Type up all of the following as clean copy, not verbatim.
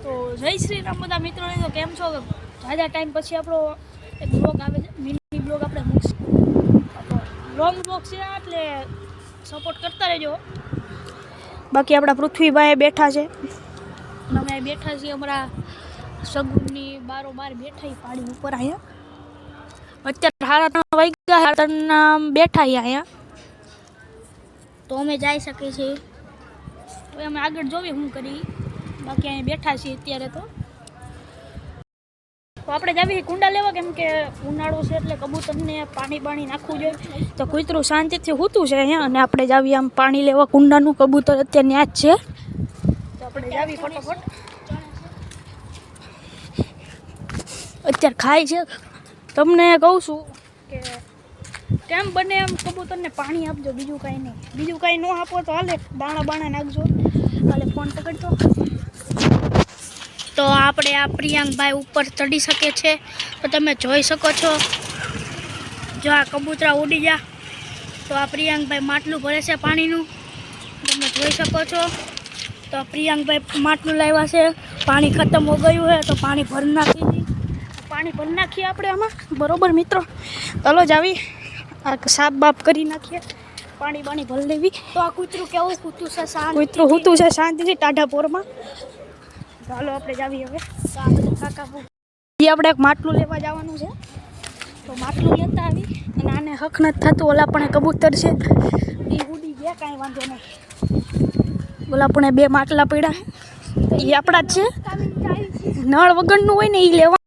તો જય શ્રી રામ બધા મિત્રોને. તો કેમ છો? જાજા ટાઈમ પછી આપણો એક બ્લોગ આવે છે, મિની બ્લોગ આપણે મૂકીશું. લોંગ બ્લોગ છે એટલે સપોર્ટ કરતા રહેજો. બાકી આપણા પૃથ્વીભાઈ બેઠા છે અને અમે બેઠા છીએ અમારા સગુનની બારોબાર બેઠા પાડી ઉપર. અહીંયા અત્યારે 3:30 વાગ્યા, 3:30 બેઠા અહીંયા. તો અમે જઈ શકીએ છીએ. તો અમે આગળ જોઈએ શું કરી. બાકી અહીંયા બેઠા છીએ અત્યારે. તો આપણે જાવી કુંડા લેવા, કેમ કે ઉનાળો છે એટલે કબૂતરને પાણી નાખવું જોઈએ. તો કૂતરું શાંતિથી સૂતું છે અહીંયા અને આપણે જાવી આમ પાણી લેવા કુંડાનું. કબૂતર અત્યારે ત્યાં જ છે. તો આપણે જાવી ફટાફટ. અત્યારે ખાય છે. તમને કહું છું કે કેમ બને એમ કબૂતરને પાણી આપજો, બીજું કાંઈ નહીં. બીજું કાંઈ ન આપો તો હાલે, દાણા નાખજો. હાલે ફોન પકડજો. તો આપણે આ પ્રિયાંકભાઈ ઉપર ચડી શકે છે. તો તમે જોઈ શકો છો, જો આ કબૂતરા ઉડી ગયા. તો આ પ્રિયાંકભાઈ માટલું ભરે છે પાણીનું, તમે જોઈ શકો છો. તો પ્રિયાંકભાઈ માટલું લાવ્યા છે. પાણી ખતમ હો ગયું છે તો પાણી ભરી નાખીએ આપણે આમાં. બરોબર મિત્રો, ચાલો જ આવી આ સાફ બાપ કરી નાખીએ, પાણી ભરી લેવી. તો આ કૂતરું કેવું સૂતું છે? કૂતરું સૂતું છે શાંતિથી ટાઢા પોરમાં. ચાલો આપણે જાવી હવે. તો આ બધા કાકા આપણે એક માટલું લેવા જવાનું છે. તો માટલું લેતા આવી. અને આને હક નથી થતું. ઓલા પણ કબૂતર છે એ ઉડી ગયા, કાંઈ વાંધો નહીં. ઓલા પણ 2 માટલા પડ્યા એ આપણા જ છે. નળ વગરનું હોય ને એ લેવા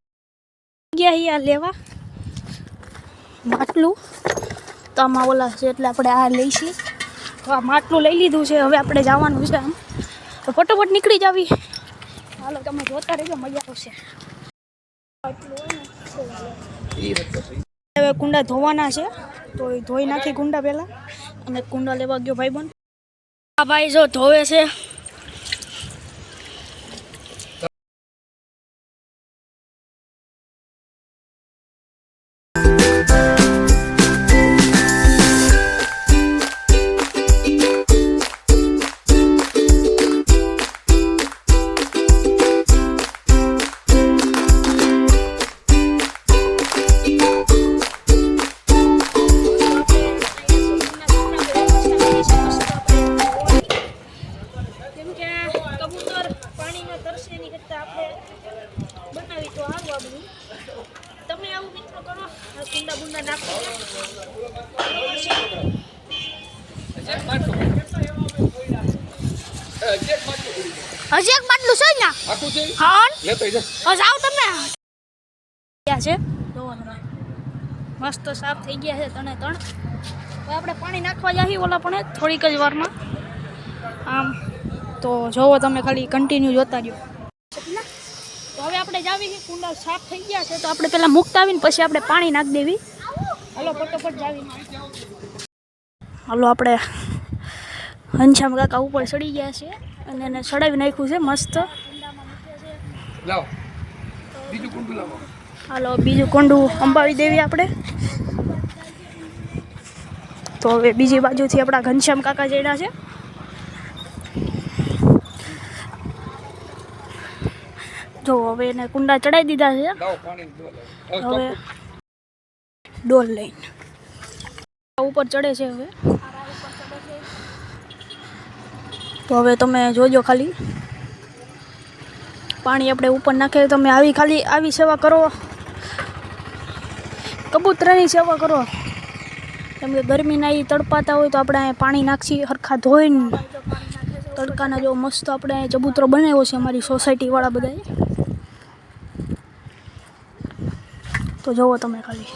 ગયા લેવા માટલું. તો આમાં ઓલા છે એટલે આપણે આ લઈશું. તો આ માટલું લઈ લીધું છે. હવે આપણે જવાનું છે આમ. તો ફટોફટ નીકળી જાવી. હાલો તમે જોતા રહેજો, મજા આવશે. હવે કુંડા ધોવાના છે. તો એ ધોઈ નાખી કુંડા પહેલાં. અને કુંડા લેવા ગયો ભાઈબંધ. આ ભાઈ જો ધોવે છે. તમે આવું મિત્રો કરો, કુંડા નાખો. હજી એક માટલું છે ને? હા જાઓ તમે. છે મસ્ત સાફ થઈ ગયા છે 3 હવે આપણે પાણી નાખવા જઈએ ઓલા પણ થોડીક જ વારમાં આમ. તો જોવો તમે, ખાલી કન્ટિન્યુ જોતા રહ્યો. તો હવે આપણે જાવી કુંડા સાફ થઈ ગયા છે. તો આપણે પહેલાં મૂકતા આવીને પછી આપણે પાણી નાખી દેવી. હાલો ફટોફટ જાવી. હાલો આપણે હંસામ કાકા ઉપર ચડી ગયા છે અને એને ચડાવી નાખ્યું છે મસ્ત. હાલો બીજું કુંડું અંબાવી દેવી આપણે. તો હવે બીજી બાજુથી આપણા ઘનશ્યામ કાકા ચડ્યા છે. જો હવે એને કુંડા ચડાવી દીધા છે. હવે ડોલ લઈને ઉપર ચડે છે. હવે તો હવે તમે જોજો, ખાલી પાણી આપણે ઉપર નાખીએ. તમે આવી સેવા કરો, કબૂતરાની સેવા કરો. કેમ કે ગરમીના એ તડપાતા હોય તો આપણે પાણી નાખીએ હરખા ધોઈને. તડકાના જો મસ્ત આપણે ચબૂતરો બનાવ્યો છે અમારી સોસાયટીવાળા બધાએ. તો જોવો તમે ખાલી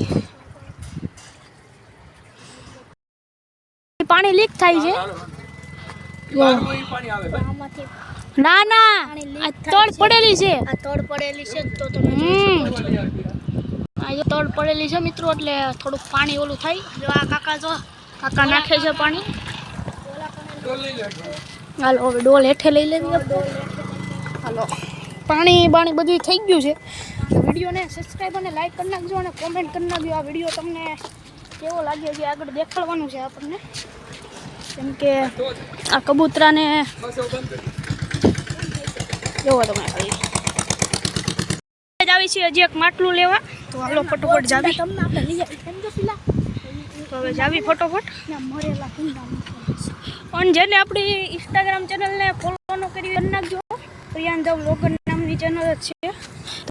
પાણી લીક થાય છે. ના આ તળ પડેલી છે. તો તમે આ જો તળ પડેલી છે મિત્રો, એટલે થોડુંક પાણી ઓલું થાય. જો આ કાકા નાખે છે પાણી. હાલો હવે ડોલ હેઠે લઈ લેવી. હાલો પાણી બધું થઈ ગયું છે. વિડીયોને સબસ્ક્રાઈબ અને લાઈક કરી નાખજો અને કોમેન્ટ કરી નાખજો. આ વિડીયો તમને કેવો લાગ્યો છે આગળ દેખાડવાનું છે આપણને. કેમ કે આ કબૂતરાને જોવો તમે ખાલી આવી છે હજી એક માટલું લેવા, તો હાલો ફટોફટ જાવી. તો હવે જાવી ફટોફટ. અને જેને આપણી ઇન્સ્ટાગ્રામ ચેનલને ફોલો ન કરી નાખજો, પ્રિયાંકા વ્લોગર નામની ચેનલ જ છે,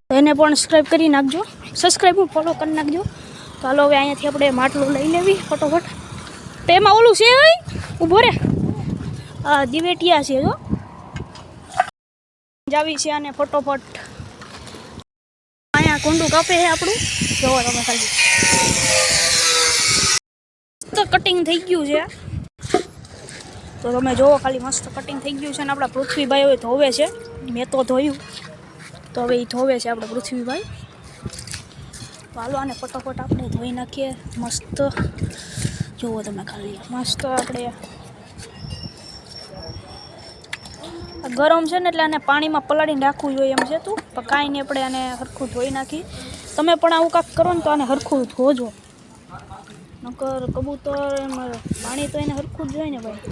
તો એને પણ સબસ્ક્રાઈબ કરી નાખજો, સબસ્ક્રાઈબ ફોલો કરી નાખજો. તો હાલો હવે અહીંયાથી આપણે માટલું લઈ લેવી ફટોફટ. તો એમાં ઓલું છે ભાઈ ઊભો રે, દિવેટિયા છે જો જાવી છે, અને ફટોફટ અહીંયા કુંડું કાપે છે આપણું, જોવો તમે ખાલી મસ્ત કટિંગ થઈ ગયું છે. તો તમે જોવો ખાલી મસ્ત કટિંગ થઈ ગયું છે. અને આપણા પૃથ્વીભાઈ હવે ધોવે છે, મેં તો ધોયું, તો હવે એ ધોવે છે આપણા પૃથ્વીભાઈ. તો હાલો આને ફટોફટ આપણે ધોઈ નાખીએ મસ્ત. જુઓ તમે ખાલી મસ્ત આપણે ગરમ છે ને એટલે આને પાણીમાં પલાળીને રાખવું જોઈએ એમ છે તું, પણ કાંઈ નહીં, આપણે આને હરખું ધોઈ નાખી. તમે પણ આવું કાંક કરો ને તો આને હરખું ધોજો, નકર કબૂતર એમાં પાણી તો એને હરખું જ જોઈએ ને ભાઈ,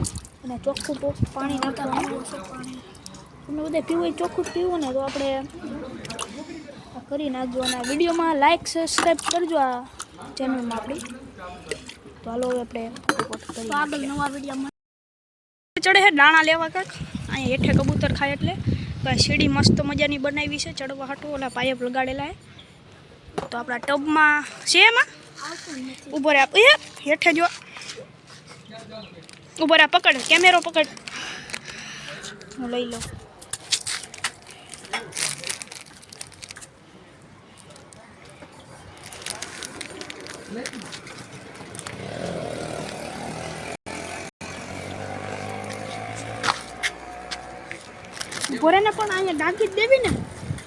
અને ચોખ્ખું પાણી નાખવાનું. તમે બધે પીવું એ ચોખ્ખું જ પીવું ને, તો આપણે કરી નાખજો. અને વિડીયોમાં લાઇક સબસ્ક્રાઈબ કરજો આ ચેનલમાં આપણી. તો હાલો આપણે આગળ નવા વિડીયોમાં ચડે છે દાણા લેવા કાંક. અહીંયા હેઠે કબૂતર ખાય એટલે સીડી મસ્ત મજાની બનાવી છે ચડવા હાટું, ઓલા પાઇપ લગાડેલા છે. તો આપણા ટબમાં છે એમાં ઊભો રે, હેઠે જો ઊભો રે, પકડ કેમેરો પકડ, હું લઈ લઉં. ભોરેને પણ અહીંયા ડાકી જ દેવી ને,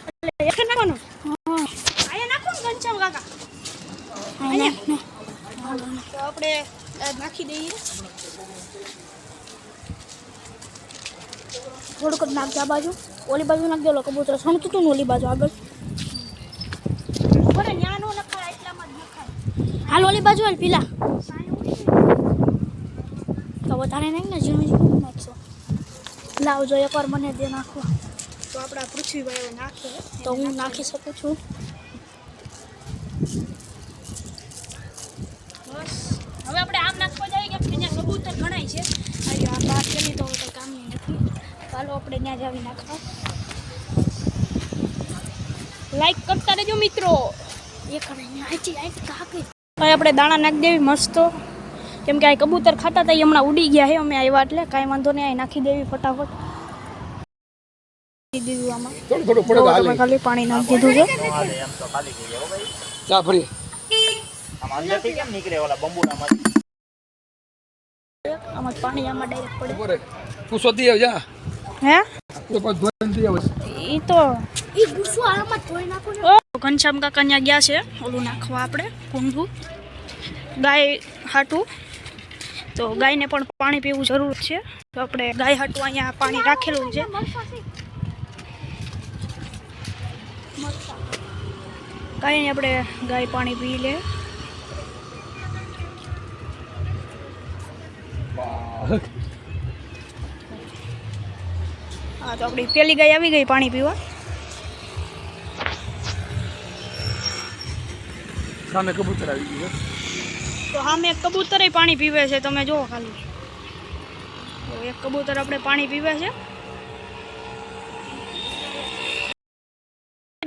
એટલે હેઠે નાખવાનું. અહીંયા નાખો ને ઘનશ્યામ કાકા, તો આપણે નાખી દઈએ. થોડુંક જ નાખજો આ બાજુ, ઓલી બાજુ નાખજો. ઓલો કબૂતર સણતું હતું ને ઓલી બાજુ આગળ, ભોરે ન્યા નો નખાય, એટલામાં જ નખાય. હાલ ઓલી બાજુ હાલ પીલા, તો વધારે નાખ ને ઝીણું ઝીણું નાખશો. લાવજો એકવાર મને દે નાખવા. તો આપણા પૃથ્વીભાઈ નાખે, તો હું નાખી શકું છું. બસ હવે આપણે આમ નાખવા જઈએ કે ત્યાં કબૂતર ગણાય છે. આ બહાર ચલી તો કંઈ કામની નથી. ચાલો આપણે ત્યાં જાવી નાખવા. લાઈક કરતા રહેજો મિત્રો. આપણે દાણા નાખી દેવી મસ્ત, કેમ કે આ કબૂતર ખાતા હતા, હમણાં ઉડી ગયા છે. અમે આવ્યા એટલે કાંઈ વાંધો નહીં, અહીં નાખી દેવી ફટાફટ. દીધું આમાં થોડું ખાલી પાણી નાખી દીધું છે. આમાં પાણી આમાં ડાયરેક્ટ પડે. તું શોધી આવ જા. હે ઈ તો ઈ ગુસ્સો આમાં ધોઈ નાખો ને. ઘનશ્યામ કાકા અહીંયા ગયા છે ઓલું નાખવા આપણે કુંડું ગાય હાટું. તો ગાયને પણ પાણી પીવું જરૂર છે, તો આપણે ગાય હાટું અહીંયા પાણી રાખેલું છે. કાંઈ નહીં, આપણે ગાય પાણી પી લે. હા, તો આપણી પેલી ગાય આવી ગઈ પાણી પીવા. સામે કબૂતર આવી ગયું, તો સામે એક કબૂતર પાણી પીવે છે. તમે જુઓ ખાલી, તો એક કબૂતર આપણે પાણી પીવે છે.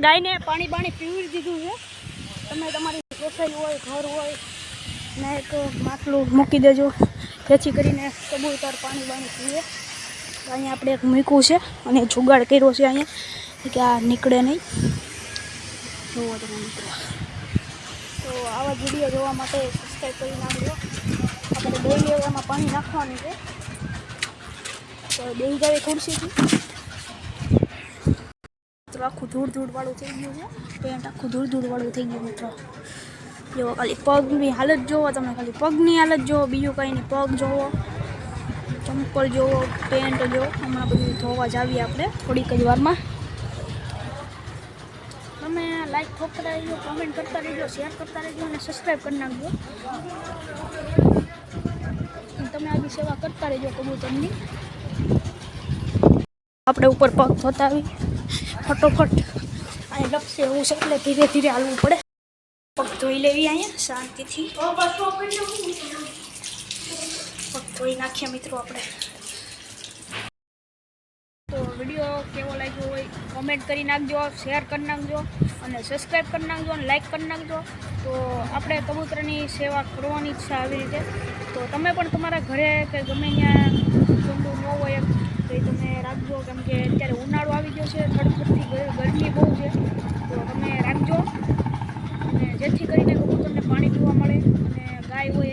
ગાયને પાણી પીવી દીધું છે. તમે તમારી રસોઈ હોય, ઘર હોય ને એક માટલું મૂકી દેજો, જેથી કરીને કબૂતર પાણી પીવે. તો અહીંયા આપણે એક મૂક્યું છે અને જુગાડ કર્યો છે અહીંયા કે આ નીકળે નહીં. જોવો તમે મિત્રો. તો આવા વિડીયો જોવા માટે સબસ્ક્રાઈબ કરી નાખજો. આપણે ડેલી એમાં પાણી નાખવાનું છે. તો બેસી જાવે ખુરશીથી. મિત્રો આખું ધૂળ વાળું થઈ ગયું છે, પેન્ટ આખું ધૂળ વાળું થઈ ગયું મિત્રો. જો ખાલી પગની હાલત જોવો તમે, ખાલી પગની હાલત જોવો, બીજું કંઈ નહીં. પગ જોવો, ચંપલ જોવો, પેન્ટ જોવો. હમણાં બધું ધોવા જ આવીએ આપણે થોડીક જ વારમાં. તમે લાઈક ઠોકતા રહેજો, કમેન્ટ કરતા રહેજો, શેર કરતા રહેજો અને સબસ્ક્રાઈબ કરી નાખજો. તમે આવી સેવા કરતા રહેજો કબૂતરની. આપણે ઉપર પગ ધોતા આવી ફટોફટ. અહીં લપસે એવું છે એટલે ધીરે ધીરે હાલવું પડે. પગ ધોઈ લેવી અહીંયા શાંતિથી. પગ ધોઈ નાખીએ મિત્રો આપણે. તો વિડીયો કેવો લાગ્યો હોય કોમેન્ટ કરી નાખજો, શેર કરી નાખજો અને સબસ્ક્રાઈબ કરી નાખજો અને લાઈક કરી નાખજો. તો આપણે કબૂતરની સેવા કરવાની ઈચ્છા આવી રીતે. તો તમે પણ તમારા ઘરે કે ગમે ત્યાં ઠંડુ ન હોય તો એ તમે રાખજો, કેમ કે અત્યારે ઉનાળો આવી ગયો છે, થડથડથી ગરમી બહુ છે. તો તમે રાખજો અને જેથી કરીને કબૂતરને પાણી પીવા મળે અને ગાય હોય